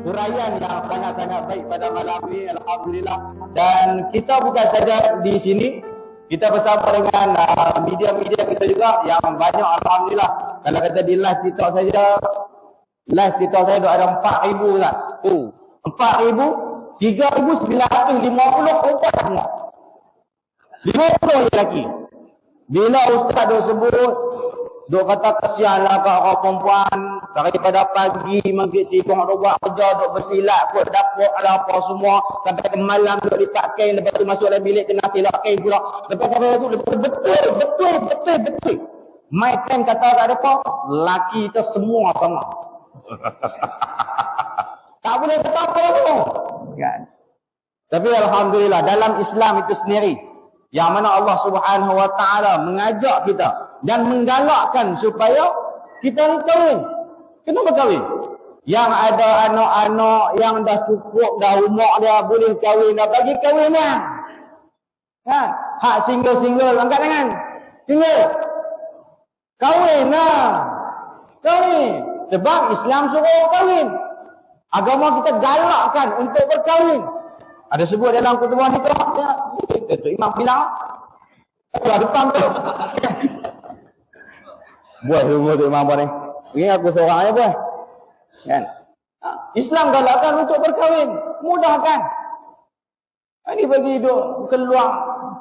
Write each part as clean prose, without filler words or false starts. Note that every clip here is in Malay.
huraian yang sangat-sangat baik pada malam ini, alhamdulillah. Dan kita bukan saja di sini, kita bersama dengan media-media kita juga yang banyak, alhamdulillah. Kalau kata di live TikTok saja, live TikTok saya ada 4,000 kan. 4,000, 3,950 perempuan semua. 50 lelaki. Bila ustaz duk sebut, duk kata kesianlah kat orang perempuan, daripada pagi maghrib tikung duk buat kerja, duk bersilat kot dapur ada apa semua, sampai ke malam duk lipat kain, lepas tu masuk dalam bilik kena silap kain pula. Lepas tu betul. My time kata tak ada apa, lelaki kita semua sama. Tak boleh kata apa pun. Kan? Tapi alhamdulillah dalam Islam itu sendiri, yang mana Allah Subhanahu Wa Taala mengajak kita dan menggalakkan supaya kita ni kahwin. Kenapa kahwin? Yang ada anak-anak yang dah cukup, dah umur dia boleh kahwin, dah bagi kahwin lah. Kan? Hak single-single, angkat tangan. Single. Kahwin lah. Kahwin. Sebab Islam suruh kahwin. Agama kita galakkan untuk berkahwin. Ada sebut dalam kutuban itu. Datuk Imam bilang. Keluar depan tu. Buat semua Datuk Imam ni. Ini aku seorang aja buat. Kan? Islam galakkan untuk berkahwin. Mudahkan. Ini bagi hidup keluar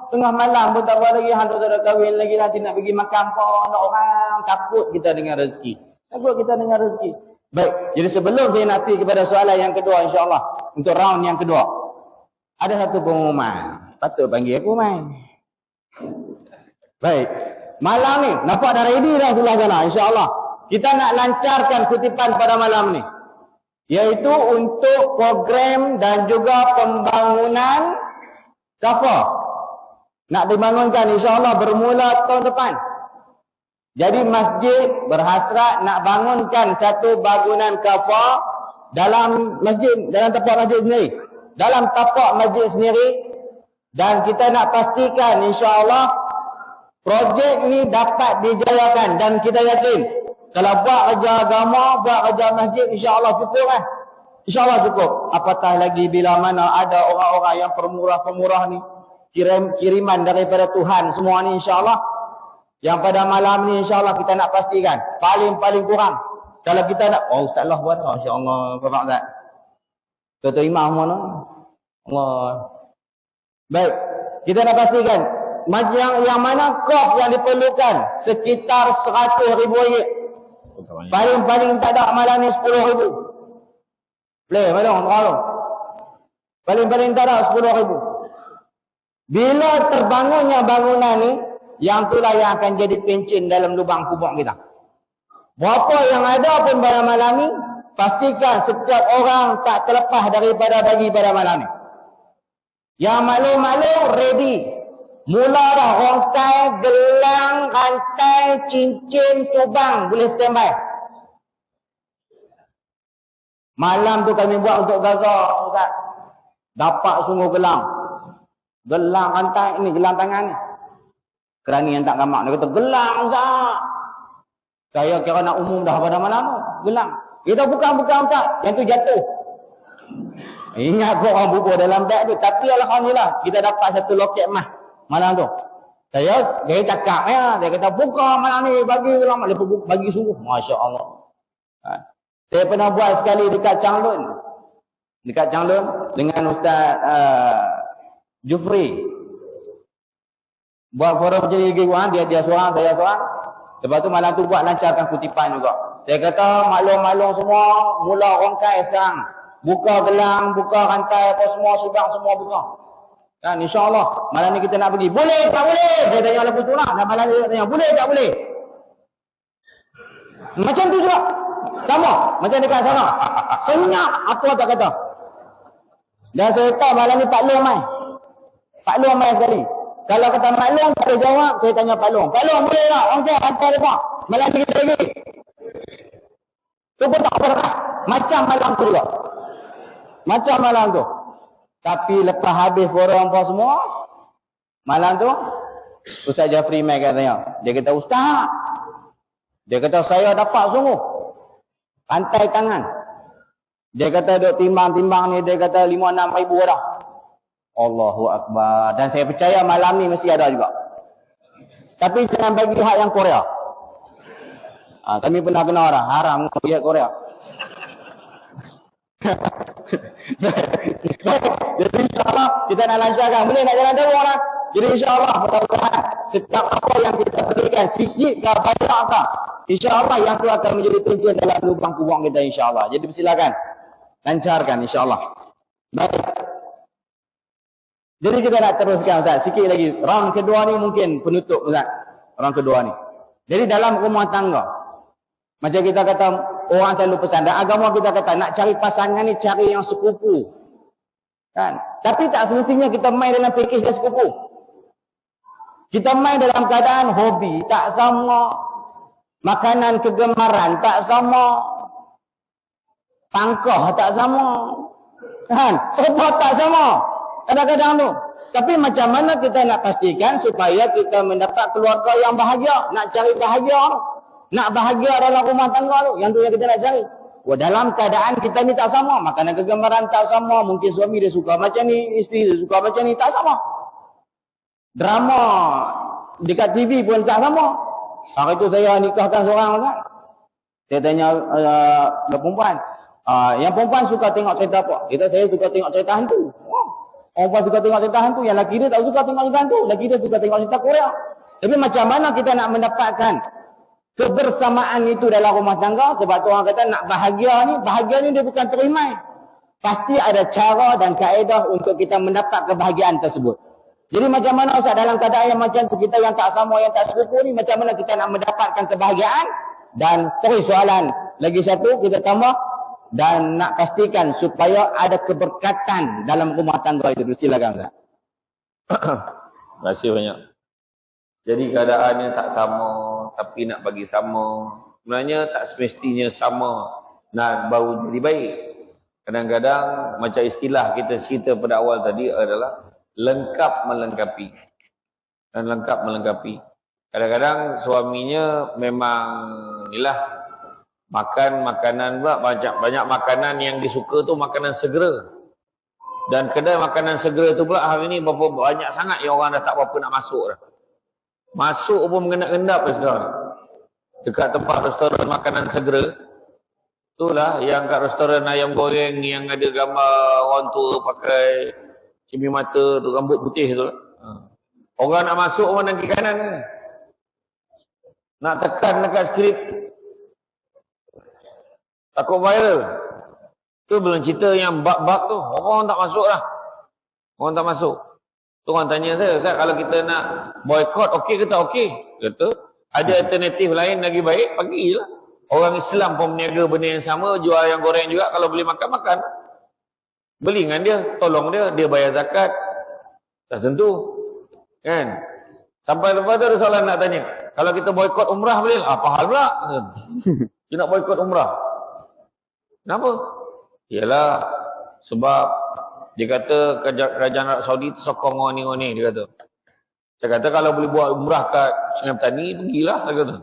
tengah malam pun tak apa lagi. Hantu tak ada kahwin lagi. Nanti nak pergi makan apa. Nak orang. Takut kita dengan rezeki. Takut kita dengan rezeki. Baik. Jadi sebelum saya nak pergi kepada soalan yang kedua insyaAllah. Untuk round yang kedua. Ada satu pengumuman. Patut panggil aku main. Baik. Malam ni. Nampak dah ready dah sebelah sana. InsyaAllah. Kita nak lancarkan kutipan pada malam ni. Iaitu untuk program dan juga pembangunan kafa. Nak dibangunkan insyaAllah bermula tahun depan. Jadi masjid berhasrat nak bangunkan satu bangunan kafa dalam masjid, dalam tapak masjid sendiri. Dalam tapak masjid sendiri. Dan kita nak pastikan insyaAllah projek ni dapat dijayakan. Dan kita yakin kalau buat kerja agama, buat kerja masjid, insyaAllah cukup kan? InsyaAllah cukup. Apatah lagi bila mana ada orang-orang yang pemurah-pemurah ni, kiriman daripada Tuhan semua ni insyaAllah. Yang pada malam ni insyaAllah kita nak pastikan. Paling-paling kurang. Kalau kita nak, oh Ustaz Allah buat, insyaAllah. Bapak Ustaz. Tuan-tuan imam mana? Allah. Baik. Kita nak pastikan. Yang mana kos yang diperlukan sekitar 100,000 ringgit. Paling-paling tak ada malam ni 10,000. Boleh, mana? Paling-paling tak ada 10,000. Bila terbangunnya bangunan ni, yang itulah yang akan jadi pencen dalam lubang kubur kita. Berapa yang ada pun pada malam ni, pastikan setiap orang tak terlepas daripada bagi pada malam ni. Yang maklum-maklum ready. Mula dah rongkai, gelang, rantai, cincin, tubang boleh standby. Malam tu kami buat untuk gagak, Ustaz. Dapat sungguh gelang. Gelang rantai ni, gelang tangan ni. Kerani yang tak gamak. Dia kata, gelang Ustaz. Saya kira nak umum dah pada malam tu. Gelang. Kita bukan Ustaz. Yang tu jatuh. Ingat kok orang bubur dalam beg tu. Tapi alhamdulillah, kita dapat satu loket emas malam tu. Dia cakap ya. Dia kata, buka malam ni, bagi ulama. Dia bagi sungguh. Masya Allah. Saya pernah buat sekali dekat Changlun. Dekat Changlun dengan Ustaz Jufri. Buat forum jadi giguan, dia seorang, saya seorang. Lepas tu malam tu buat lancarkan kutipan juga. Saya kata maklum-maklum semua mula rongkai sekarang. Buka gelang, buka rantai apa semua, subang semua buka. Dan insyaAllah malam ni kita nak pergi. Boleh tak boleh? Saya tanya lepas tu lah. Dan malam ni dia tanya, boleh tak boleh? Macam tu juga. Sama. Macam dekat sana. Senyap. Apa tak kata. Dan saya tahu malam ni Pak Long mai. Pak Long mai sekali. Kalau kata Pak Long tak boleh jawab, saya tanya Pak Long. Pak Long boleh tak? Orang cakap hantar dia Pak. Malam ni kita pergi. Tu pun tak apa. Macam malam tu juga. Macam malam tu. Tapi lepas habis forum apa semua, malam tu, Ustaz Jafri mai katanya. Dia kata, Ustaz. Dia kata, saya dapat sungguh. Pantai tangan. Dia kata duk timbang-timbang ni, dia kata 5-6 ribu dah. Allahu Akbar. Dan saya percaya malam ni mesti ada juga. Tapi jangan bagi hak yang Korea. Kami pernah kena orang haram lihat Korea. Jadi insyaAllah kita nak lancarkan. Boleh nak jalan terus orang. Jadi insyaAllah mudah-mudahan setiap apa yang kita berikan, sikit ke banyak ke, insyaAllah yang tu akan menjadi punca dalam lubang kubur kita insyaAllah. Jadi persilakan lancarkan insyaAllah. Baik. Jadi kita nak teruskan Ustaz, sikit lagi. Round kedua ni mungkin penutup Ustaz. Round kedua ni. Jadi dalam rumah tangga, macam kita kata orang selalu pesan, dan agama kita kata nak cari pasangan ni cari yang sekufu. Kan? Tapi tak semestinya kita main dalam pakej yang sekufu. Kita main dalam keadaan hobi tak sama, makanan kegemaran tak sama, pangkah tak sama. Kan? Serba tak sama. Kadang-kadang tu. Tapi macam mana kita nak pastikan supaya kita mendapat keluarga yang bahagia, nak cari bahagia tu. Nak bahagia dalam rumah tangga tu, yang tu yang kita nak cari. Dalam keadaan kita ni tak sama, makanan kegemaran tak sama, mungkin suami dia suka macam ni, isteri dia suka macam ni, tak sama. Drama dekat TV pun tak sama. Hari tu saya nikahkan seorang kan. Saya tanya perempuan, yang perempuan suka tengok cerita apa? Kita saya suka tengok cerita hantu. Perempuan suka tengok cerita hantu, yang lelaki dia tak suka tengok cerita hantu. Lelaki dia suka tengok cerita Korea. Tapi macam mana kita nak mendapatkan kebersamaan itu dalam rumah tangga? Sebab tu orang kata nak bahagia ni dia bukan terimai. Pasti ada cara dan kaedah untuk kita mendapat kebahagiaan tersebut. Jadi macam mana Ustaz dalam keadaan yang macam tu, kita yang tak sama, yang tak serupa ni, macam mana kita nak mendapatkan kebahagiaan? Dan soalan lagi satu kita tambah, dan nak pastikan supaya ada keberkatan dalam rumah tangga itu. Silakan Ustaz. Terima kasih banyak. Jadi keadaannya tak sama, tapi nak bagi sama. Sebenarnya tak semestinya sama nak baru jadi baik. Kadang-kadang macam istilah kita cerita pada awal tadi adalah lengkap melengkapi. Dan lengkap melengkapi. Kadang-kadang suaminya memang inilah makan makanan banyak makanan yang disuka tu makanan segera. Dan kedai makanan segera tu pula hari ni berapa banyak sangat yang orang dah tak berapa nak masuk dah. Masuk pun mengendap-endap sekarang. Dekat tempat restoran makanan segera. Itulah yang kat restoran ayam goreng yang ada gambar orang tua pakai cimi mata tu, rambut putih tu. Orang nak masuk orang nak ke kanan kan? Nak tekan dekat skrip. Takut viral. Tu belum cerita yang bab-bab tu. Orang tak masuk lah. Orang tak masuk. Tu orang tanya saya, Ustaz, kalau kita nak boykot, okey ke tak okey? Kata, ada alternatif lain lagi baik, pagilah. Orang Islam pun meniaga benda yang sama, jual ayam goreng juga, kalau boleh makan, makan. Beli dengan dia, tolong dia, dia bayar zakat. Dah tentu. Kan? Sampai lepas tu ada soalan nak tanya. Kalau kita boykot umrah boleh? Apa hal pula? Kita nak boykot umrah. Kenapa? Ialah sebab dia kata kerajaan Arab Saudi sokong orang ni, dia kata. Saya kata kalau boleh buat umrah kat Sungai Petani, pergilah, dia kata.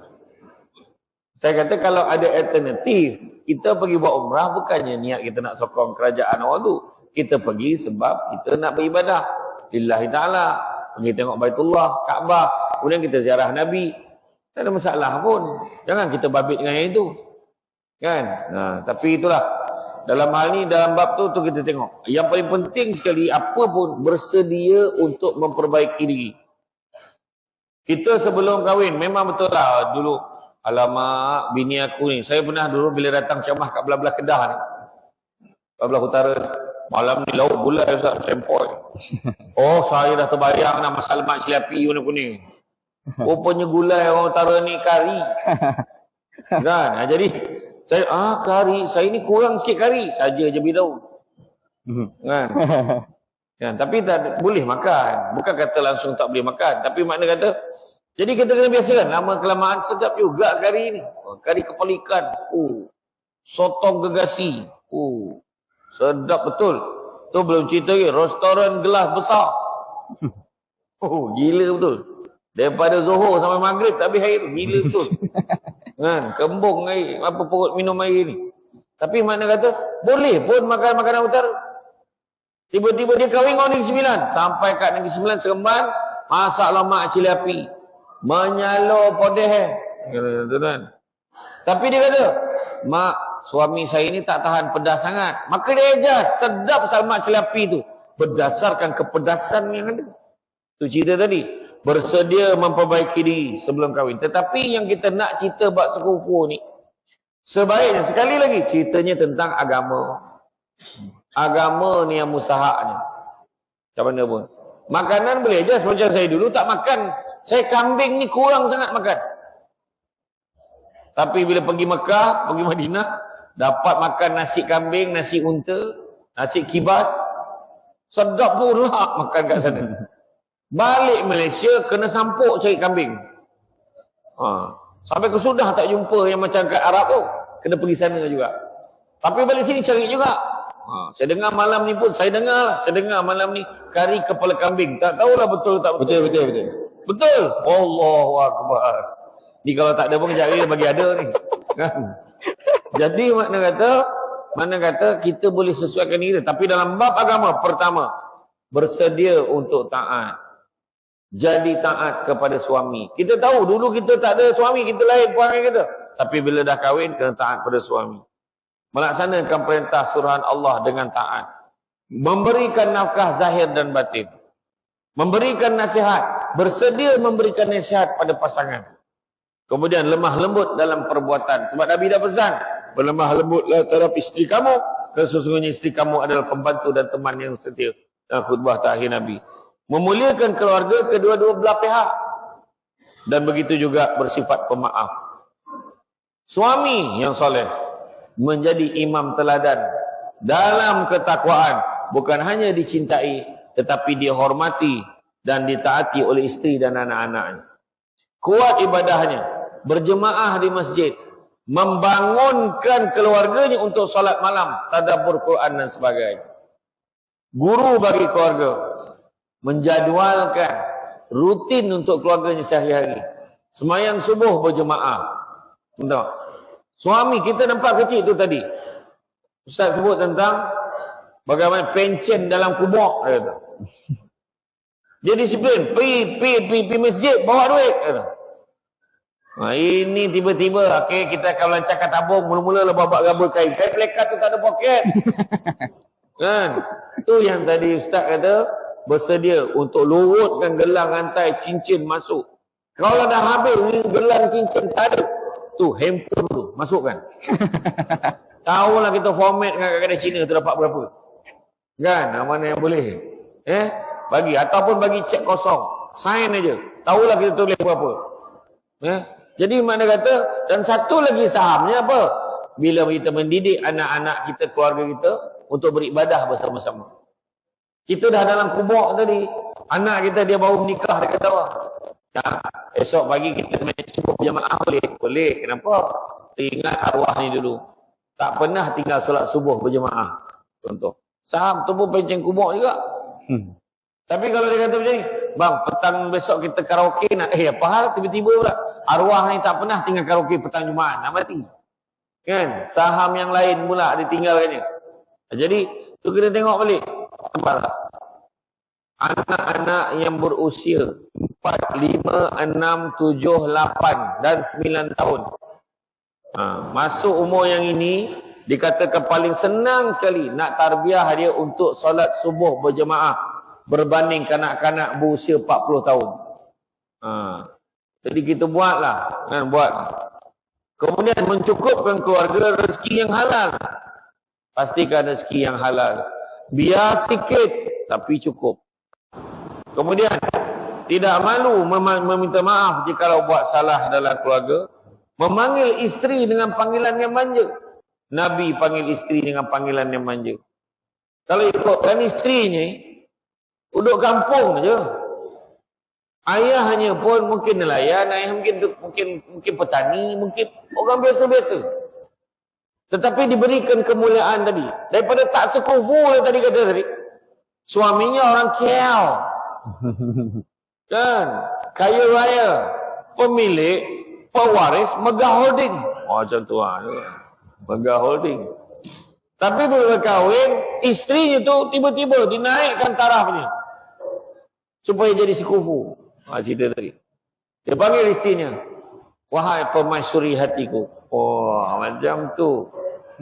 Saya kata kalau ada alternatif, kita pergi buat umrah bukannya niat kita nak sokong kerajaan orang tu. Kita pergi sebab kita nak beribadah lillahi ta'ala. Pergi tengok Baitullah, Kaabah, kemudian kita ziarah Nabi. Tak ada masalah pun. Jangan kita babit dengan yang itu. Kan? Nah, tapi itulah. Dalam hal ni, dalam bab tu kita tengok. Yang paling penting sekali, apa pun bersedia untuk memperbaiki diri. Kita sebelum kahwin, memang betul lah dulu. Alamak, bini aku ni. Saya pernah dulu bila datang ceramah kat belah-belah Kedah ni. Belah-belah utara ni. Malam ni lauk gulai Ustaz, sempoi. Oh, saya dah terbayang nak masak lemak cili api warna kuning. Rupanya gulai orang utara ni kari. Kan? Jadi, saya, kari. Saya ni kurang sikit kari. Saja je beritahu. Kan? Kan? Tapi tak boleh makan. Bukan kata langsung tak boleh makan. Tapi makna kata, jadi kita kena biasakan. Lama kelamaan sedap juga kari ni. Kari kepala ikan. Sotong gegasi. Sedap betul. Tu belum cerita lagi. Restoran gelas besar. Gila betul. Daripada Zuhur sampai Maghrib tak habis air tu. Gila betul. Kan? Kembung air. Apa perut minum air ni. Tapi mana kata, boleh pun makan makanan utara. Tiba-tiba dia kahwin orang Negeri Sembilan. Sampai kat Negeri Sembilan Seremban, masak lemak cili api. Menyalur podeh. Tapi dia kata, mak, suami saya ni tak tahan pedas sangat. Maka dia adjust, sedap lemak cili api tu. Berdasarkan kepedasan yang ada. Tu cerita tadi. Bersedia memperbaiki diri sebelum kahwin. Tetapi yang kita nak cerita bab sekufu ni, sebaiknya sekali lagi ceritanya tentang agama. Agama ni yang mustahaknya. Macam mana pun. Makanan boleh je. Macam saya dulu tak makan. Saya kambing ni kurang sangat makan. Tapi bila pergi Mekah, pergi Madinah, dapat makan nasi kambing, nasi unta, nasi kibas. Sedap pula makan kat sana. Balik Malaysia, kena sampuk cari kambing. Sampai ke Sudah tak jumpa yang macam kat Arab tu. Kena pergi sana juga. Tapi balik sini cari juga. Saya dengar malam ni pun, saya dengar malam ni kari kepala kambing. Tak tahulah betul tak betul. Betul. Allahu Akbar. Ni kalau tak ada pun kejap lagi bagi ada ni. Kan? Jadi mana kata kita boleh sesuaikan diri. Tapi dalam bab agama, pertama, bersedia untuk taat. Jadi taat kepada suami. Kita tahu dulu kita tak ada suami, kita lain perangai kita. Tapi bila dah kahwin, kena taat pada suami. Melaksanakan perintah suruhan Allah dengan taat. Memberikan nafkah zahir dan batin. Memberikan nasihat. Bersedia memberikan nasihat pada pasangan. Kemudian lemah lembut dalam perbuatan. Sebab Nabi dah pesan, berlemah lembutlah terhadap isteri kamu. Sesungguhnya isteri kamu adalah pembantu dan teman yang setia. Dan khutbah terakhir Nabi. Memuliakan keluarga kedua-dua belah pihak. Dan begitu juga bersifat pemaaf. Suami yang soleh menjadi imam teladan dalam ketakwaan. Bukan hanya dicintai, tetapi dihormati dan ditaati oleh isteri dan anak-anaknya. Kuat ibadahnya, berjemaah di masjid, membangunkan keluarganya untuk solat malam, tadabbur Quran dan sebagainya. Guru bagi keluarga, menjadualkan rutin untuk keluarganya sehari-hari. Semayang subuh berjemaah. Entah. Suami kita nampak kecil tu tadi. Ustaz sebut tentang bagaimana pencen dalam kubur. Dia disiplin, pergi masjid bawa duit. Ini tiba-tiba kita akan melancarkan tabung, mula-mula bawa gabung kain. Kain pelekat tu tak ada poket. Kan? Tu yang tadi Ustaz kata, bersedia untuk lurutkan gelang rantai cincin masuk. Kalau dah habis gelang cincin tak ada, tu handphone tu masukkan. Tahulah kita format dengan kadang-kadang Cina tu dapat berapa. Kan? Mana yang boleh. Bagi ataupun bagi cek kosong. Sign aja. Tahulah kita tulis berapa. Jadi mana kata, dan satu lagi sahamnya apa? Bila kita mendidik anak-anak kita, keluarga kita untuk beribadah bersama-sama. Kita dah dalam kubur tadi. Anak kita dia baru menikah, dia kata apa? Esok pagi kita main cukup jamaah boleh? Boleh. Kenapa? Ingat arwah ni dulu. Tak pernah tinggal solat subuh berjemaah. Contoh. Saham tu pun pencen kubur juga. Tapi kalau dia kata macam ni, bang, petang besok kita karaoke nak, apa hal tiba-tiba pula arwah ni tak pernah tinggal karaoke petang Jumaat, nak mati. Kan? Saham yang lain pula ditinggalkannya. Jadi, tu kita tengok balik. Nampak tak? Anak-anak yang berusia 4, 5, 6, 7, 8 dan 9 tahun. Masuk umur yang ini, dikatakan paling senang sekali nak tarbiyah dia untuk solat subuh berjemaah. Berbanding kanak-kanak berusia 40 tahun. Jadi kita buatlah. Kemudian mencukupkan keluarga rezeki yang halal. Pastikan rezeki yang halal. Biar sikit, tapi cukup. Kemudian, tidak malu meminta maaf jika buat salah dalam keluarga. Memanggil isteri dengan panggilan yang manja. Nabi panggil isteri dengan panggilan yang manja. Kalau ikutkan isterinya, duduk kampung je. Ayahnya pun mungkin nelayan, ayah mungkin petani, mungkin orang biasa-biasa. Tetapi diberikan kemuliaan tadi. Daripada tak sekufu yang tadi kata tadi. Suaminya orang KL. Kan? Kaya raya. Pemilik, pewaris Megah Holding. Macam tu lah. Megah Holding. Tapi bila berkahwin, istrinya tu tiba-tiba dinaikkan tarafnya. Supaya jadi sekufu. Cerita tadi. Dia panggil istrinya. Wahai permaisuri hatiku. Oh, macam tu.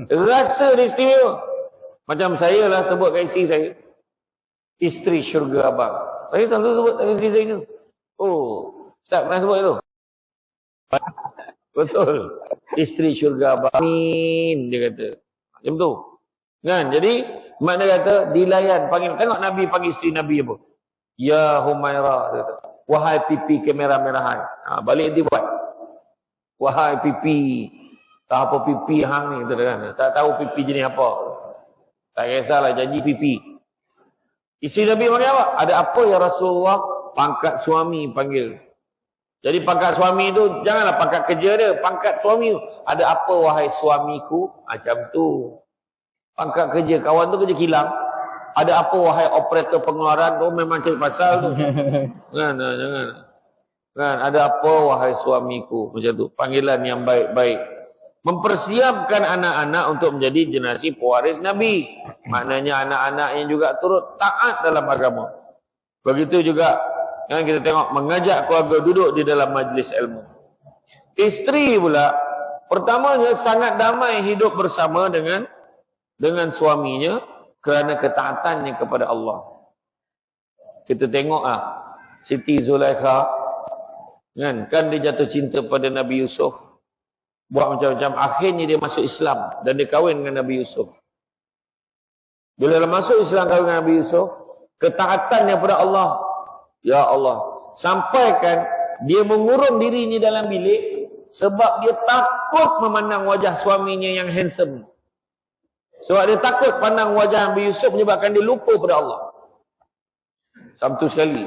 Rasa dia istimewa. Macam saya lah sebut kat isteri saya. Isteri syurga abang. Saya selalu sebut kat isteri saya tu. Oh, Ustaz pernah sebut tu? Betul. Isteri syurga abang. Amin, dia kata. Macam tu. Kan? Jadi, makna kata, dilayan. Panggil. Tengok Nabi panggil isteri Nabi apa? Ya Humairah. Dia kata. Wahai pipi kemerah-merahan. Balik dia buat. Wahai pipi. Tak apa pipi hang ni. Kan? Tak tahu pipi jenis apa. Tak kisahlah janji pipi. Isteri Nabi panggil apa? Ada apa ya Rasulullah? Pangkat suami panggil. Jadi pangkat suami tu janganlah pangkat kerja dia, pangkat suami tu. Ada apa wahai suamiku? Macam tu. Pangkat kerja kawan tu kerja kilang. Ada apa wahai operator pengeluaran? Tu memang cari pasal tu. Kan, jangan. Kan, ada apa wahai suamiku? Macam tu. Panggilan yang baik-baik. Mempersiapkan anak-anak untuk menjadi generasi pewaris Nabi. Maknanya anak-anaknya juga turut taat dalam agama. Begitu juga yang kita tengok mengajak keluarga duduk di dalam majlis ilmu. Isteri pula pertamanya sangat damai hidup bersama dengan suaminya kerana ketaatannya kepada Allah. Kita tengoklah Siti Zulaikha kan dia jatuh cinta pada Nabi Yusuf. Buat macam-macam, akhirnya dia masuk Islam dan dia kahwin dengan Nabi Yusuf. Bila dia masuk Islam kahwin dengan Nabi Yusuf, ketaatannya kepada Allah, ya Allah, sampaikan dia mengurung dirinya dalam bilik sebab dia takut memandang wajah suaminya yang handsome. Sebab dia takut pandang wajah Nabi Yusuf menyebabkan dia lupa pada Allah. Sabtu sekali.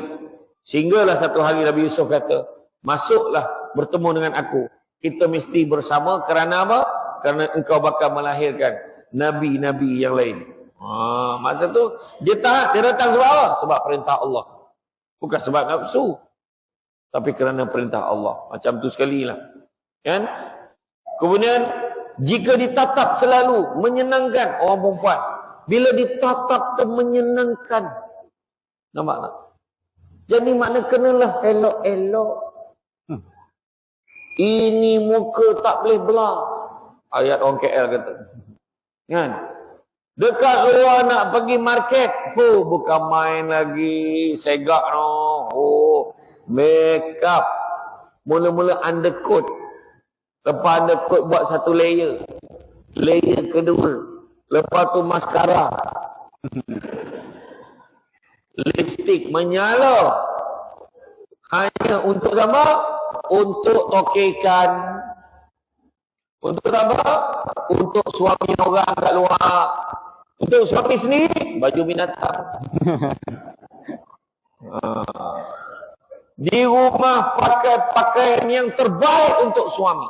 Sehinggalah satu hari Nabi Yusuf kata, masuklah bertemu dengan aku. Kita mesti bersama kerana apa? Kerana engkau bakal melahirkan Nabi-Nabi yang lain. Masa tu dia taat, dia datang sebab apa? Sebab perintah Allah. Bukan sebab nafsu. Tapi kerana perintah Allah. Macam tu sekali lah. Kan? Kemudian, jika ditatap selalu menyenangkan orang perempuan. Bila ditatap tu menyenangkan. Nampak tak? Jadi makna kenalah elok-elok. Ini muka tak boleh belah. Ayat orang KL kata. Kan? Dekat luar nak pergi market. Bukan main lagi. Segak no. Make up. Mula-mula undercoat. Lepas undercoat buat satu layer. Layer kedua. Lepas tu maskara. Lipstick menyala. Hanya untuk sama. Untuk tokekan. Untuk apa? Untuk suami orang kat luar. Untuk suami sendiri, baju binatang. Di rumah pakai pakaian yang terbaik untuk suami.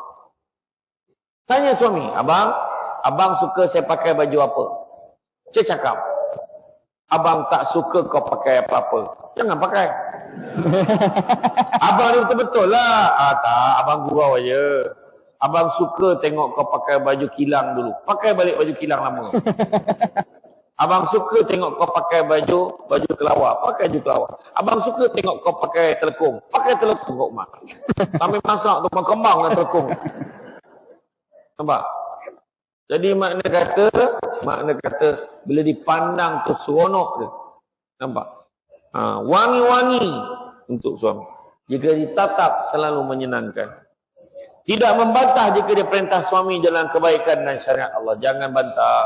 Tanya suami, abang suka saya pakai baju apa? Saya cakap, abang tak suka kau pakai apa-apa. Jangan pakai. Abang ni betul-betul lah. Tak, abang gurau aja. Abang suka tengok kau pakai baju kilang dulu. Pakai balik baju kilang lama. Abang suka tengok kau pakai baju kelawar. Pakai baju kelawar. Abang suka tengok kau pakai telekung. Pakai telekung kat rumah. Sambil masak tu kembang dengan telekung. Nampak? Jadi makna kata bila dipandang tu seronok dia. Nampak? Wangi-wangi untuk suami. Jika ditatap selalu menyenangkan. Tidak membantah jika dia perintah suami jalan kebaikan dan syariat Allah. Jangan bantah.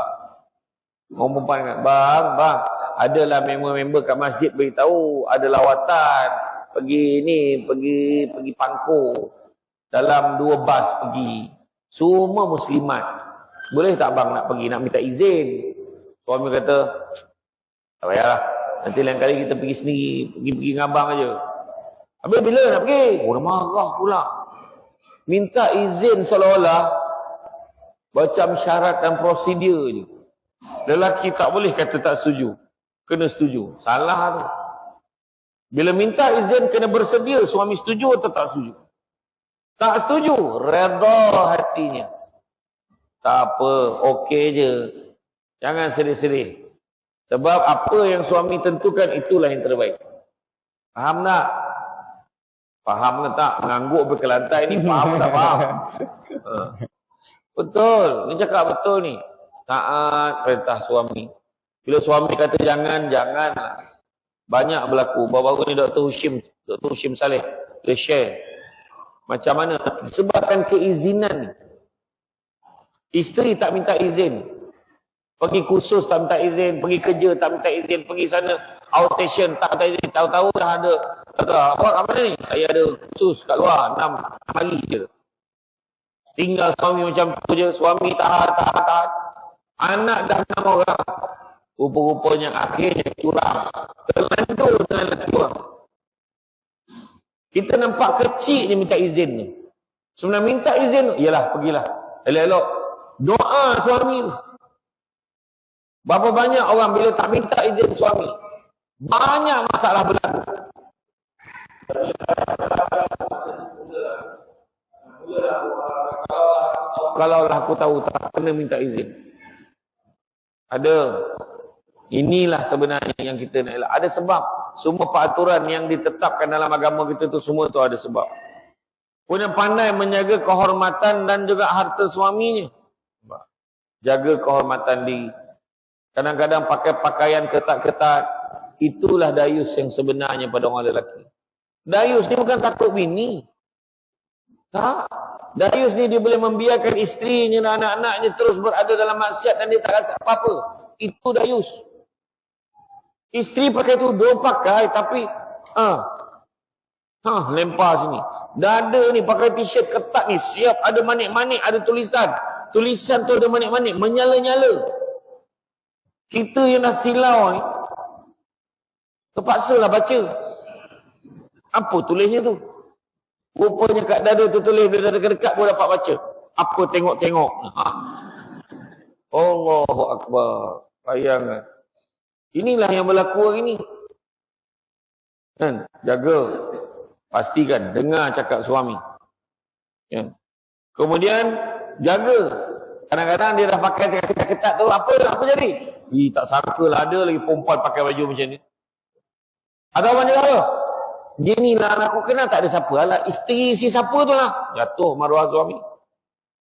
Orang perempuan kan, bang, adalah member-member kat masjid beritahu ada lawatan. Pergi Pangkor. Dalam 2 bas pergi. Semua muslimat. Boleh tak bang nak pergi, nak minta izin? Suami kata, tak payahlah. Nanti lain kali kita pergi sendiri, pergi dengan abang aja. Habis bila nak pergi? Dah marah pula. Minta izin seolah-olah macam syarat dan prosedur je. Lelaki tak boleh kata tak setuju. Kena setuju. Salah tu. Bila minta izin kena bersedia, suami setuju atau tak setuju? Tak setuju, redha hatinya. Tak apa, okey je. Jangan sedih-sedih. Sebab apa yang suami tentukan itulah yang terbaik. Faham tak? Faham ke tak? Mengangguk ke lantai ni faham tak faham? Betul. Ni cakap betul ni. Taat perintah suami. Bila suami kata jangan, janganlah. Banyak berlaku. Baru-baru ni Dr. Hushim Saleh dia share. Macam mana? Disebabkan keizinan ni. Isteri tak minta izin. Pergi kursus tak minta izin. Pergi kerja tak minta izin. Pergi sana outstation tak minta izin. Tahu-tahu dah ada. Kata, awak kat mana ni? Saya ada kursus kat luar 6 hari je. Tinggal suami macam tu je. Suami tahan. Anak dah 6 orang. Rupa-rupanya akhirnya curang. Terlanjur dengan lelaki orang. Kita nampak kecil je minta izin ni. Sebenarnya minta izin, yalah pergilah. Elok-elok. Doa suami tu. Berapa banyak orang bila tak minta izin suami. Banyak masalah berlaku. Kalau lah aku tahu tak kena minta izin. Ada. Inilah sebenarnya yang kita nak elak. Ada sebab. Semua peraturan yang ditetapkan dalam agama kita tu semua tu ada sebab. Punya pandai menjaga kehormatan dan juga harta suaminya. Jaga kehormatan diri. Kadang-kadang pakai pakaian ketat-ketat. Itulah dayus yang sebenarnya pada orang lelaki. Dayus ni bukan takut bini. Tak. Dayus ni dia boleh membiarkan isterinya dan anak-anaknya terus berada dalam maksiat dan dia tak rasa apa-apa. Itu dayus. Isteri pakai tudung pakai tapi lempar sini. Dada ni pakai t-shirt ketat ni siap ada manik-manik, ada tulisan. Tulisan tu ada manik-manik, menyala-nyala. Kita yang dah silau ni terpaksalah baca. Apa tulisnya tu? Rupanya kat dada tu tulis, bila dada dekat pun dapat baca. Apa tengok-tengok. Allahu Akbar. Bayangkan. Inilah yang berlaku hari ni. Kan? Jaga. Pastikan. Dengar cakap suami. Kan? Kemudian, jaga. Kadang-kadang dia dah pakai ketat-ketat tu. Apa jadi? Tak sangka lah ada lagi perempuan pakai baju macam ni. Ada orang jaga. Dia ni lah aku kenal tak ada siapa. Alah, isteri si siapa tu lah. Jatuh maruah suami.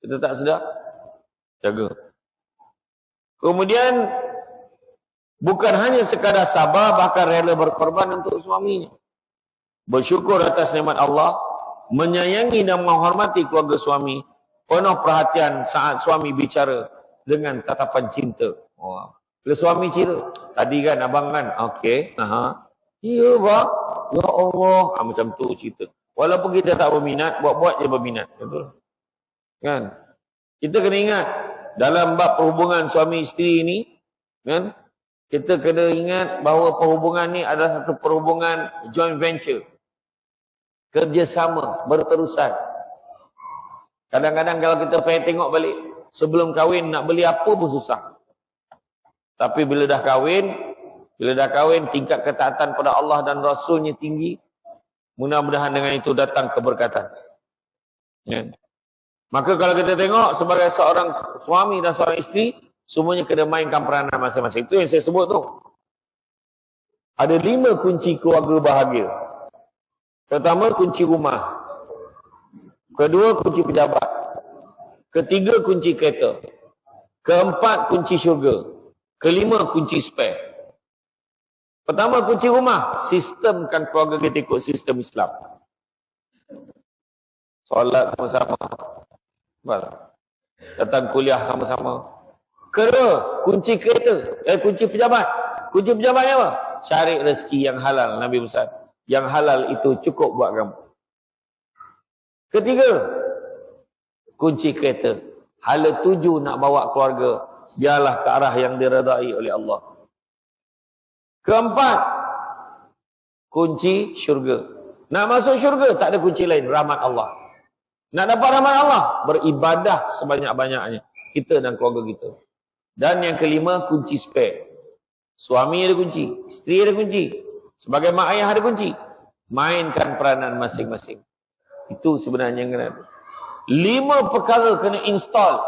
Kita tak sedar. Jaga. Kemudian, bukan hanya sekadar sabar, bahkan rela berkorban untuk suaminya. Bersyukur atas nikmat Allah, menyayangi dan menghormati keluarga suami, penuh perhatian saat suami bicara dengan tatapan cinta. Bila suami cerita, tadi kan abang kan, okey, iya bang, ya Allah, macam tu cerita. Walaupun kita tak berminat, buat-buat je berminat, betul? Kan? Kita kena ingat, dalam bab perhubungan suami isteri ni, kan? Kita kena ingat bahawa perhubungan ni adalah satu perhubungan joint venture. Kerjasama, berterusan. Kadang-kadang kalau kita pergi tengok balik, sebelum kahwin nak beli apa pun susah. Tapi bila dah kahwin, tingkat ketaatan pada Allah dan Rasulnya tinggi. Mudah-mudahan dengan itu datang keberkatan. Ya. Maka kalau kita tengok sebagai seorang suami dan seorang isteri, semuanya kena mainkan peranan masing-masing. Itu yang saya sebut tu. Ada 5 kunci keluarga bahagia. Pertama, kunci rumah. Kedua, kunci pejabat. Ketiga, kunci kereta. Keempat, kunci syurga. Kelima, kunci spare. Pertama, kunci rumah. Sistemkan keluarga kita ikut sistem Islam. Solat sama-sama. Datang kuliah sama-sama. Kedua, kunci kereta. Kunci pejabat. Kunci pejabat apa? Cari rezeki yang halal, Nabi Musa. Yang halal itu cukup buat kamu. Ketiga, kunci kereta. Hala tuju nak bawa keluarga. Biarlah ke arah yang diredai oleh Allah. Keempat, kunci syurga. Nak masuk syurga, tak ada kunci lain. Rahmat Allah. Nak dapat rahmat Allah, beribadah sebanyak-banyaknya. Kita dan keluarga kita. Dan yang kelima, kunci spare. Suami ada kunci, isteri ada kunci. Sebagai mak ayah ada kunci. Mainkan peranan masing-masing. Itu sebenarnya yang kena. 5 perkara kena install.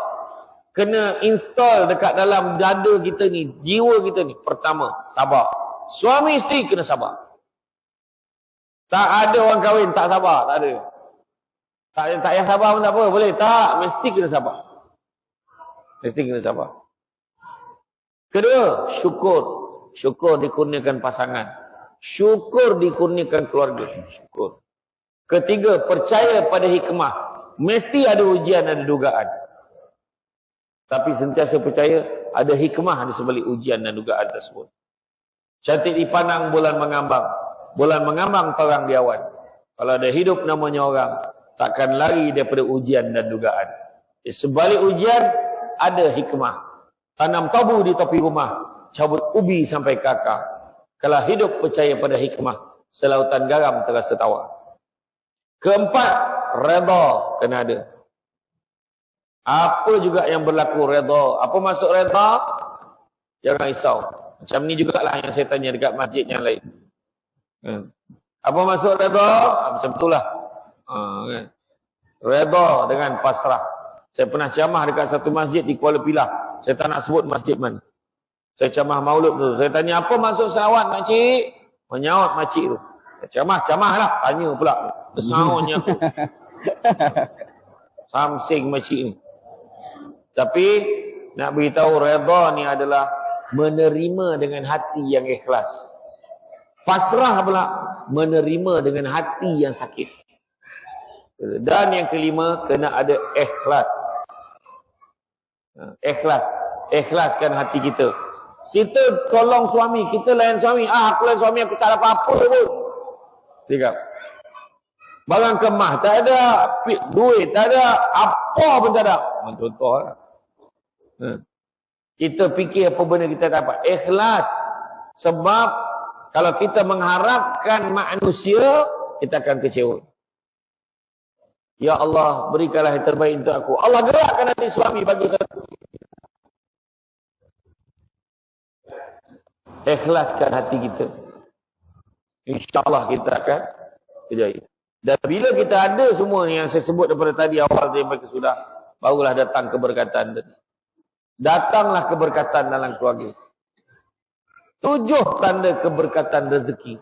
kena install dekat dalam dada kita ni, jiwa kita ni. Pertama, sabar. Suami isteri kena sabar. Tak ada orang kahwin tak sabar, tak ada. Tak payah sabar pun tak apa, boleh. Tak, mesti kena sabar. Mesti kena sabar. Kedua, syukur. Syukur dikurniakan pasangan. Syukur dikurniakan keluarga. Syukur. Ketiga, percaya pada hikmah. Mesti ada ujian, ada dugaan. Tapi sentiasa percaya ada hikmah di sebalik ujian dan dugaan tersebut. Cantik dipandang bulan mengambang. Bulan mengambang terang di awan. Kalau ada hidup namanya orang, takkan lari daripada ujian dan dugaan. Di sebalik ujian ada hikmah. Tanam tabu di tepi rumah, cabut ubi sampai ke akar. Kalau hidup percaya pada hikmah, selautan garam terasa tawar. Keempat, redha kena ada. Apa juga yang berlaku redha. Apa maksud redha? Jangan risau. Macam ni jugalah yang saya tanya dekat masjid yang lain. Apa maksud redha? Macam itulah. Redha dengan pasrah. Saya pernah ceramah dekat satu masjid di Kuala Pilah. Saya tak nak sebut masjid mana. Saya ceramah maulud tu. Saya tanya, apa maksud selawat makcik? Menyaut makcik tu. Ceramah lah. Tanya pula. Bersahunnya aku. Samsing makcik ni. Tapi, nak beritahu redha ni adalah menerima dengan hati yang ikhlas. Pasrah pula menerima dengan hati yang sakit. Dan yang kelima, kena ada ikhlas. Ikhlas. Ikhlaskan hati kita. Kita tolong suami, kita layan suami. Aku layan suami, aku tak ada apa-apa pun. Tiga. Barang kemah, tak ada. Duit, tak ada. Apa pun tak ada. Contoh lah. Kita fikir apa benda kita dapat. Ikhlas. Sebab kalau kita mengharapkan manusia, kita akan kecewa. Ya Allah, berikanlah yang terbaik untuk aku. Allah gerakkan hati suami bagi satu. Ikhlaskan hati kita. InsyaAllah kita akan berjaya. Dan bila kita ada semua yang saya sebut daripada tadi awal sampai ke sudah, barulah datang keberkatan. Datanglah keberkatan dalam keluarga. 7 tanda keberkatan rezeki.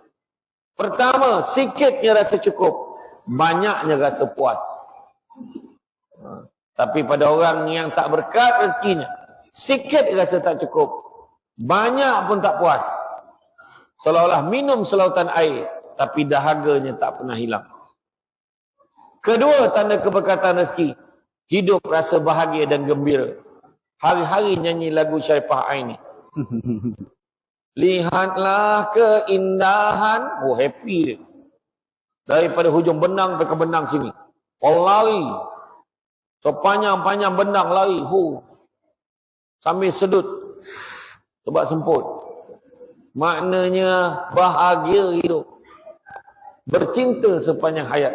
Pertama, sikitnya rasa cukup, banyaknya rasa puas. Tapi pada orang yang tak berkat rezekinya, sikit rasa tak cukup, banyak pun tak puas. Seolah-olah minum selautan air, tapi dahaganya tak pernah hilang. Kedua tanda keberkatan rezeki, hidup rasa bahagia dan gembira. Hari-hari nyanyi lagu Syaifah Aini. Lihatlah keindahan. Oh, happy dia. Daripada hujung benang sampai ke benang sini. Orang lari. Sepanjang-panjang benang lari. Sambil sedut. Sebab semput. Maknanya bahagia hidup. Bercinta sepanjang hayat.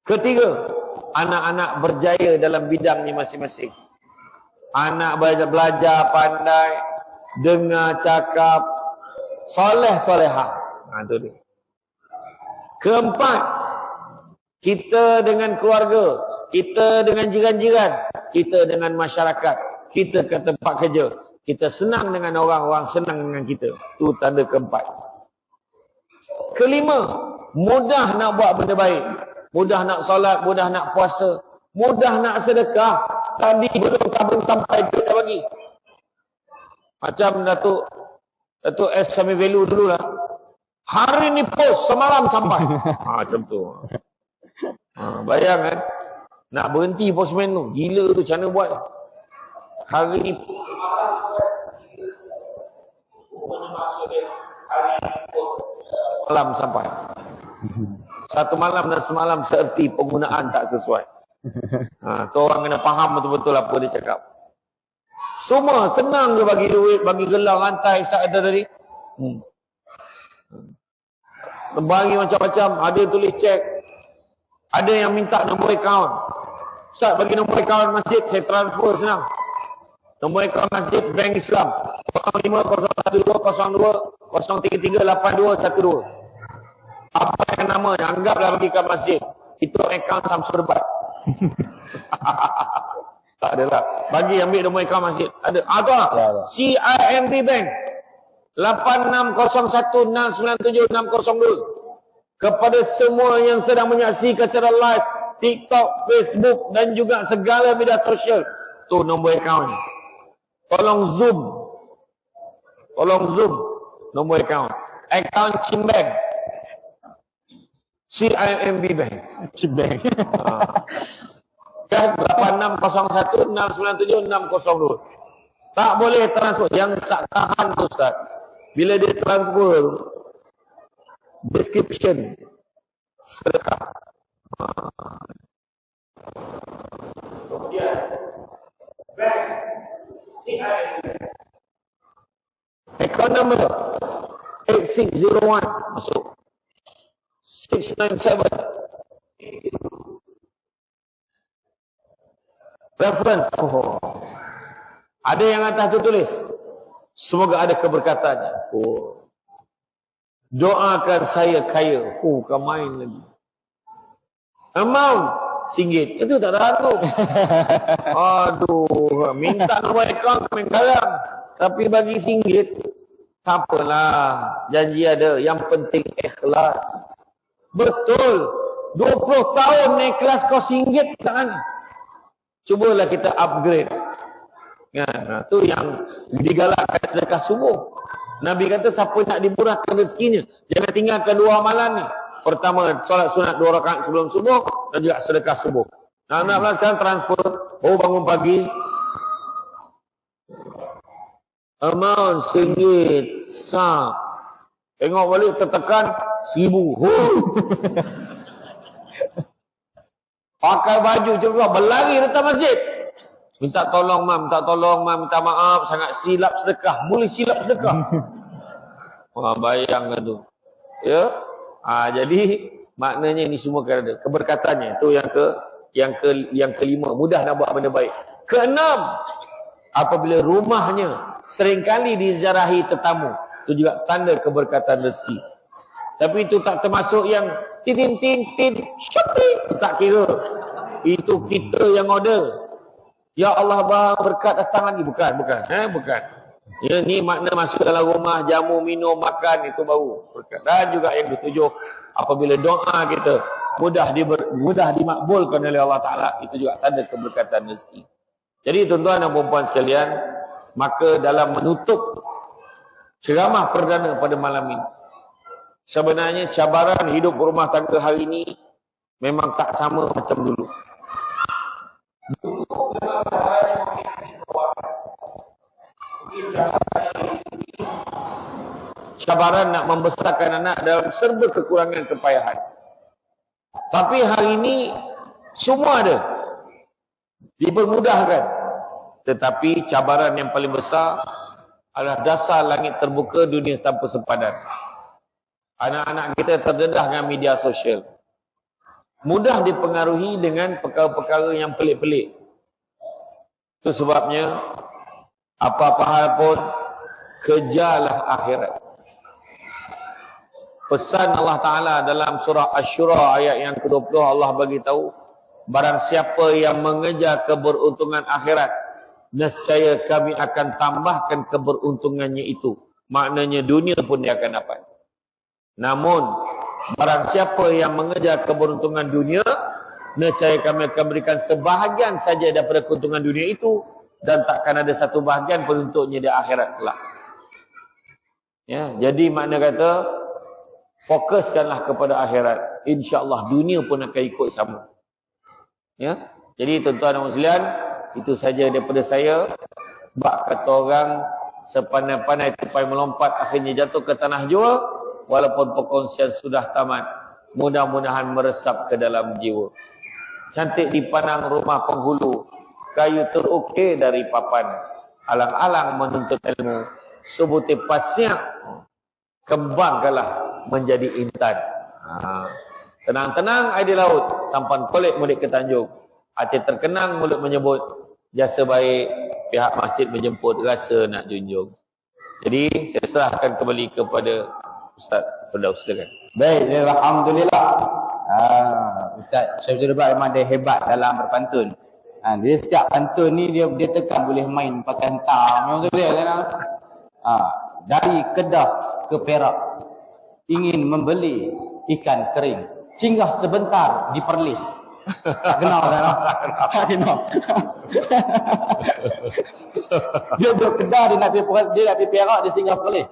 Ketiga, anak-anak berjaya dalam bidangnya masing-masing. Anak belajar pandai, dengar cakap, soleh-solehah. Itu dia. Keempat, kita dengan keluarga, kita dengan jiran-jiran, kita dengan masyarakat, kita ke tempat kerja, kita senang dengan orang-orang, senang dengan kita. Itu tanda keempat. Kelima, mudah nak buat benda baik. Mudah nak solat, mudah nak puasa, mudah nak sedekah. Tadi belum tabung sampai, dia dah bagi. Macam Datuk S. Sami Velu dulu lah. Hari ni post, semalam sampai. Macam tu. Bayang kan. Nak berhenti postman tu. Gila tu, macam mana buat. Hari ni malam sampai. Satu malam dan semalam seerti penggunaan tak sesuai. Tu orang kena faham betul-betul apa dia cakap. Semua senang dia bagi duit, bagi gelang, rantai, Ustaz ada tadi. Bagi macam-macam, ada tulis cek. Ada yang minta nombor akaun. Ustaz bagi nombor akaun masjid, saya transfer senang. Nombor akaun masjid Bank Islam 05012020338212. Apa yang namanya, anggaplah bagi ke masjid. Itu akaun Samsul Debat. Tak ada lah. Bagi ambil nombor akaun masjid. Ada. Tu lah. Ya, ya. CIMB Bank. 8601697602. Kepada semua yang sedang menyaksikan secara live TikTok, Facebook dan juga segala media sosial. Tu nombor akaun. Tolong zoom nombor akaun. Akaun Cimbank. CIMB Bank. Cimbank. Kan 8601697602. Tak boleh transfer. Yang tak tahan tu Ustaz. Bila dia transfer description sedekah. Kemudian bank CIMB. Account number 8601 masuk 697. Reference. Ada yang atas tu tulis. Semoga ada keberkatannya. Doakan saya kaya. Bukan main lagi. Amount RM1. Itu tak ada tu. Aduh. Minta nombor akaun kami sekarang. Tapi bagi RM1. Tak apalah. Janji ada. Yang penting ikhlas. Betul. 20 tahun ikhlas kau RM1 kan? Cubalah kita upgrade. Ya, tu yang digalakkan sedekah subuh. Nabi kata siapa nak dimurahkan rezekinya, jangan tinggalkan dua amalan ni. Pertama, solat sunat 2 rakaat sebelum subuh dan juga sedekah subuh. Nah, nak sekarang transfer, bangun pagi. Amount RM1 sah. Tengok balik tertekan RM1,000. Pakai baju juga berlari datang masjid. Minta tolong mam, minta maaf, sangat silap sedekah. Boleh silap sedekah. Wah, bayangkan tu. Ya. Jadi maknanya ini semua kan ada keberkatannya. Itu yang kelima, mudah nak buat benda baik. Keenam, apabila rumahnya seringkali diziarahi tetamu, itu juga tanda keberkatan rezeki. Tapi itu tak termasuk yang tin shopping, tak kira. Itu kita yang order. Ya Allah bang, berkat datang lagi. Bukan. Bukan. Ya, ni makna masuk dalam rumah, jamu, minum, makan, itu baru berkat. Dan juga yang ketujuh, apabila doa kita mudah dimakbulkan oleh Allah Ta'ala, itu juga tanda keberkatan rezeki. Jadi tuan-tuan dan puan-puan sekalian, maka dalam menutup ceramah perdana pada malam ini, sebenarnya cabaran hidup rumah tangga hari ini memang tak sama macam dulu. Cabaran nak membesarkan anak dalam serba kekurangan kepayahan. Tapi hari ini semua ada, dipermudahkan. Tetapi cabaran yang paling besar adalah dasar langit terbuka, dunia tanpa sempadan. Anak-anak kita terdedah dengan media sosial. Mudah dipengaruhi dengan perkara-perkara yang pelik-pelik. Itu sebabnya apa-apa hal pun kejarlah akhirat. Pesan Allah Ta'ala dalam surah Asy-Syura ayat yang ke-20, Allah bagi tahu, barang siapa yang mengejar keberuntungan akhirat, nescaya kami akan tambahkan keberuntungannya itu. Maknanya dunia pun dia akan dapat. Namun barang siapa yang mengejar keberuntungan dunia, nescaya kami akan berikan sebahagian saja daripada keuntungan dunia itu, dan takkan ada satu bahagian pun untuknya di akhirat kelak. Ya, jadi makna kata fokuskanlah kepada akhirat. InsyaAllah dunia pun akan ikut sama. Ya, jadi tuan-tuan dan sekalian, itu saja daripada saya. Bak kata orang, sepandai-pandai tupai melompat akhirnya jatuh ke tanah jua. Walaupun perkongsian sudah tamat, mudah-mudahan meresap ke dalam jiwa. Cantik dipandang rumah penghulu, kayu terukir dari papan. Alang-alang menuntut ilmu, sebutir pasnya kembangkanlah menjadi intan. Tenang-tenang air di laut, sampan pelik mudik ke Tanjung. Hati terkenang mulut menyebut, jasa baik pihak masjid menjemput, rasa nak junjung. Jadi saya serahkan kembali kepada Ustaz Firdaus, silakan. Baik, alhamdulillah. Ustaz Syamsul Debat memang dia hebat dalam berpantun. Dia setiap pantun ni dia tekan boleh main pakai hentam. Memang tu dia kan. Dari Kedah ke Perak ingin membeli ikan kering. Singgah sebentar di Perlis. Tak kenal kan? Tak kenal. Dia duduk Kedah, dia nak pergi Perak, dia singgah Perlis.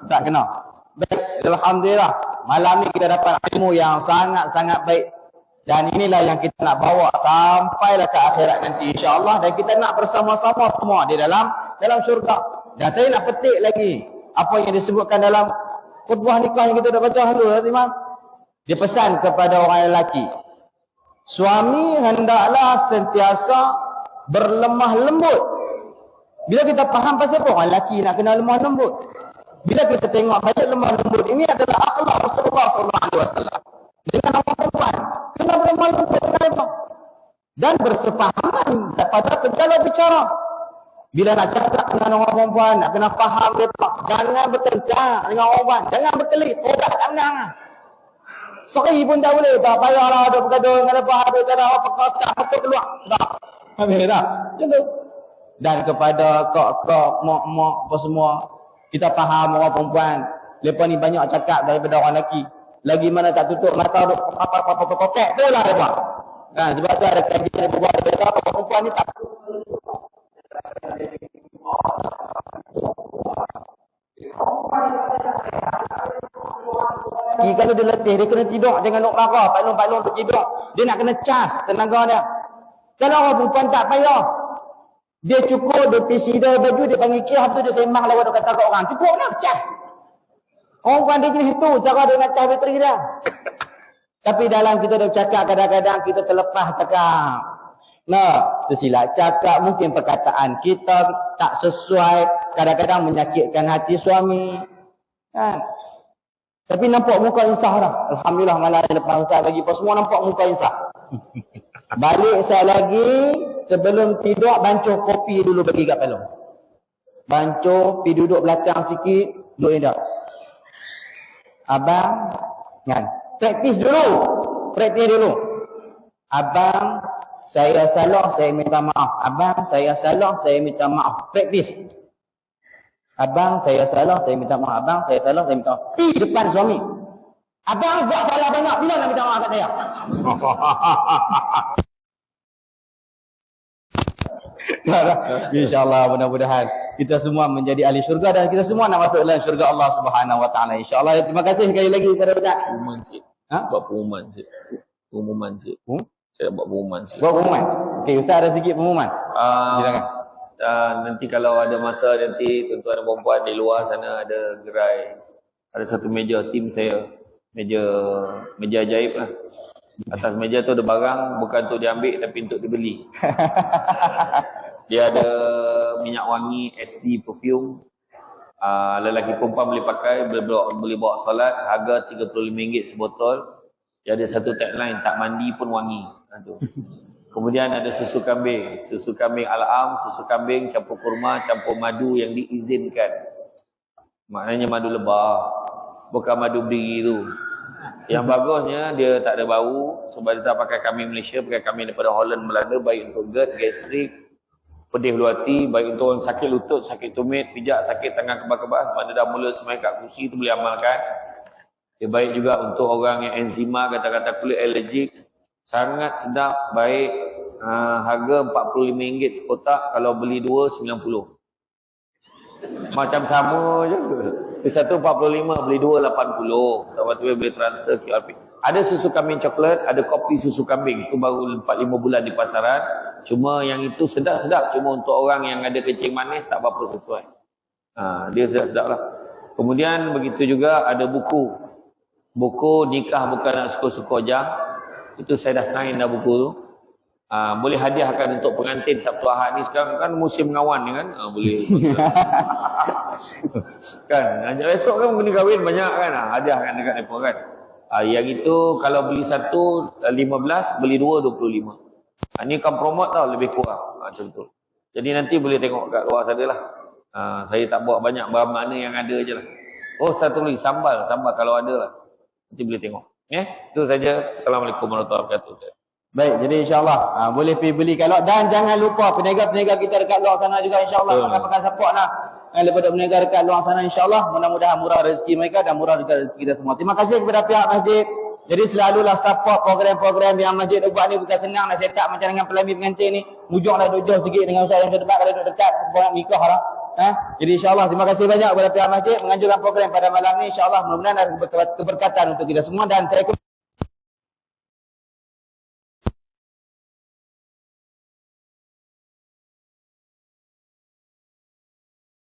Tak kenal. Baik, alhamdulillah. Malam ni kita dapat ilmu yang sangat-sangat baik. Dan inilah yang kita nak bawa sampailah ke akhirat nanti insya-Allah, dan kita nak bersama-sama semua di dalam syurga. Dan saya nak petik lagi apa yang disebutkan dalam khutbah nikah yang kita dah baca dulu, Imam. Dia pesan kepada orang lelaki, suami hendaklah sentiasa berlemah lembut. Bila kita faham pasal apa orang lelaki nak kena lemah lembut, bila kita tengok banyak lemah lembut ini adalah akhlak Rasulullah SAW dengan orang perempuan, kena berlemah lembut dengan mereka dan bersefahaman pada segala bicara. Bila nak cakap dengan orang perempuan, nak kena faham mereka, jangan bertengkar dengan orang perempuan, jangan berkelit, tobat tak menang. Sorry pun tak boleh, tak payahlah ada bergaduh dengan mereka, habis tak ada apa kata, apa keluar, tak, habis tak, macam tu. Dan kepada kak-kak, mak-mak, apa semua, kita faham orang perempuan, mereka ni banyak cakap daripada orang lelaki. Lagi mana tak tutup mata duk apa-apa-apa-apa-apa tu lah mereka. Sebab tu ada kajian yang berbuat mereka, perempuan ni tak. Kalau dia letih, dia kena tidur, jangan duk marah, palung-palung untuk tidur. Dia nak kena cas tenaga dia. Kalau orang perempuan tak payah, dia cukup, dia pisi dia baju, dia panggil kira, tu dia sembang lawan dia kata kat orang. Cukup lah, cas. Orang kan dia jenis tu, cara dia nak cas bateri dia. Tapi dalam kita dah cakap, kadang-kadang kita terlepas cakap. Tersilap cakap, mungkin perkataan kita tak sesuai, kadang-kadang menyakitkan hati suami. Kan? Tapi nampak muka insah dah. Alhamdulillah, malam lepas Ustaz bagi apa semua nampak muka insah. Balik saya lagi, sebelum tidur, bancuh kopi dulu bagi kat palung. Bancuh, pergi duduk belakang sikit, duduk indah. Abang, kan? Praktis dulu. Abang, saya salah, saya minta maaf. Abang, saya salah, saya minta maaf. Praktis. Abang, saya salah, saya minta maaf. Abang, saya salah, saya minta maaf. Di depan suami. Abang buat salah banyak, bila nak minta maaf kat saya? InsyaAllah, mudah-mudahan kita semua menjadi ahli syurga dan kita semua nak masuk dalam syurga Allah Subhanahu Wa Taala. InsyaAllah. Terima kasih sekali lagi kepada Ustaz. Pengumuman sikit. Buat pengumuman sikit. Saya buat pengumuman sikit. Buat pengumuman. Okey, Ustaz ada sikit pengumuman. Silakan. Nanti kalau ada masa nanti tuan-tuan dan puan di luar sana ada gerai. Ada satu meja tim saya. Meja ajaib lah. Atas meja tu ada barang, bukan untuk diambil tapi untuk dibeli. Dia ada minyak wangi SD perfume. Lelaki perempuan boleh pakai, boleh bawa solat, harga RM35 sebotol. Dia ada satu tagline, tak mandi pun wangi. Kemudian ada susu kambing al-am, susu kambing campur kurma, campur madu yang diizinkan. Maknanya madu lebah, bukan madu berdiri tu. Yang bagusnya dia tak ada bau, sebab dia tak pakai kambing Malaysia, pakai kambing daripada Holland, Melanda, baik untuk GERD, gastrik, pedih hulu hati, baik untuk orang sakit lutut, sakit tumit, pijak, sakit tangan kebas-kebas, sebab dia dah mula semai kat kursi tu boleh amalkan. Dia baik juga untuk orang yang enzima, kata-kata kulit alergik, sangat sedap, baik. Harga RM45 sekotak, kalau beli dua RM90. Macam sama je. Satu RM45, beli dua RM80. Lepas tu boleh transfer QRP. Ada susu kambing coklat, ada kopi susu kambing. Itu baru 4-5 bulan di pasaran. Cuma yang itu sedap-sedap. Cuma untuk orang yang ada kencing manis tak apa-apa sesuai. Dia sedap-sedap lah. Kemudian begitu juga ada buku. Buku nikah bukan nak suka-suka jam. Itu saya dah sign dah buku tu. Boleh hadiahkan untuk pengantin Sabtu Ahad ni. Sekarang kan musim mengawan ni kan. Boleh. Kan. Esok kan kena kahwin banyak kan. Hadiahkan dekat mereka kan. Yang itu kalau beli satu 15, beli dua 25. Ini kan promote tau, lebih kurang. Macam tu. Jadi nanti boleh tengok kat luar sana lah. Saya tak buat banyak, bahan mana yang ada je lah. Oh, satu lagi sambal kalau ada lah. Nanti boleh tengok. Itu saja. Assalamualaikum warahmatullahi wabarakatuh. Baik, jadi insyaAllah boleh pergi beli kat luar. Dan jangan lupa peniaga-peniaga kita dekat luar sana juga insyaAllah makan support lah. Daripada peniaga dekat luar sana insyaAllah. Mudah-mudahan murah rezeki mereka dan murah juga rezeki kita semua. Terima kasih kepada pihak masjid. Jadi selalulah support program-program yang masjid buat ni, bukan senang nak set up macam dengan pelami pengantin ni. Mujurlah duduk jauh sikit dengan usaha yang dekat, kalau duduk dekat orang nikah lah. Jadi insyaAllah terima kasih banyak kepada pihak masjid menganjurkan program pada malam ni. InsyaAllah mudah-mudahan ada keberkatan untuk kita semua. Dan saya